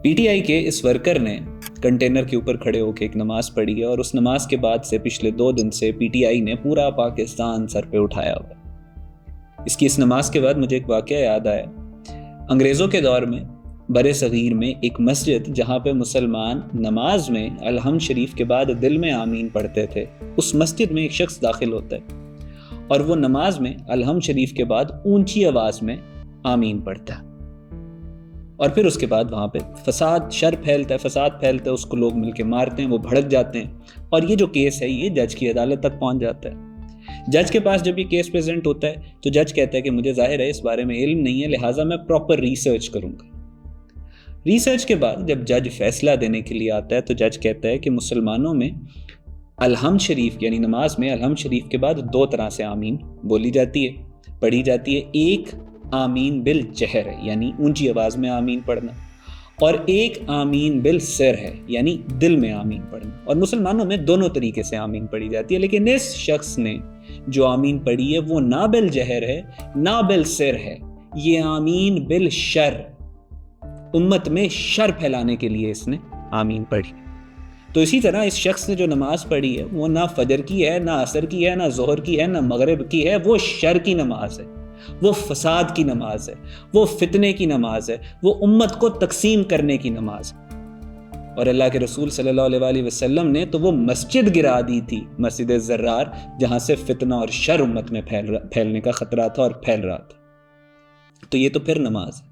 P T I کے اس worker نے container کے اوپر کھڑے ہو کے ایک نماز پڑھی ہے، اور اس نماز کے بعد سے پچھلے 2 دن سے پی ٹی آئی نے پورا پاکستان سر پہ اٹھایا ہوا۔ اس نماز کے بعد مجھے ایک واقعہ یاد آیا۔ انگریزوں کے دور میں بر صغیر میں ایک مسجد جہاں پہ مسلمان نماز میں الحمد شریف کے بعد دل میں آمین پڑھتے تھے، اس مسجد میں ایک شخص داخل ہوتا ہے اور وہ نماز میں الحمد شریف کے بعد اونچی آواز میں آمین پڑھتا ہے، اور پھر اس کے بعد وہاں پہ شر پھیلتا ہے، اس کو لوگ مل کے مارتے ہیں، وہ بھڑک جاتے ہیں، اور یہ جو کیس ہے یہ جج کی عدالت تک پہنچ جاتا ہے۔ جج کے پاس جب یہ کیس پریزنٹ ہوتا ہے تو جج کہتا ہے کہ مجھے ظاہر ہے اس بارے میں علم نہیں ہے، لہٰذا میں پراپر ریسرچ کروں گا۔ ریسرچ کے بعد جب جج فیصلہ دینے کے لیے آتا ہے تو جج کہتا ہے کہ مسلمانوں میں الحمد شریف یعنی نماز میں الحمد شریف کے بعد 2 طرح سے آمین بولی جاتی ہے، پڑھی جاتی ہے۔ ایک آمین بالجہر ہے، یعنی اونچی آواز میں آمین پڑھنا، اور ایک آمین بالسر ہے، یعنی دل میں آمین پڑھنا۔ اور مسلمانوں میں دونوں طریقے سے آمین پڑھی جاتی ہے، لیکن اس شخص نے جو آمین پڑھی ہے وہ نہ بالجہر ہے نہ بالسر ہے، یہ آمین بالشر، امت میں شر پھیلانے کے لیے اس نے آمین پڑھی۔ تو اسی طرح اس شخص نے جو نماز پڑھی ہے وہ نہ فجر کی ہے، نہ عصر کی ہے، نہ ظہر کی ہے، نہ مغرب کی ہے، وہ شر کی نماز ہے، وہ فساد کی نماز ہے، وہ فتنے کی نماز ہے، وہ امت کو تقسیم کرنے کی نماز ہے۔ اور اللہ کے رسول صلی اللہ علیہ وآلہ وسلم نے تو وہ مسجد گرا دی تھی، مسجد زرار، جہاں سے فتنہ اور شر امت میں پھیلنے کا خطرہ تھا اور پھیل رہا تھا۔ تو یہ تو پھر نماز ہے۔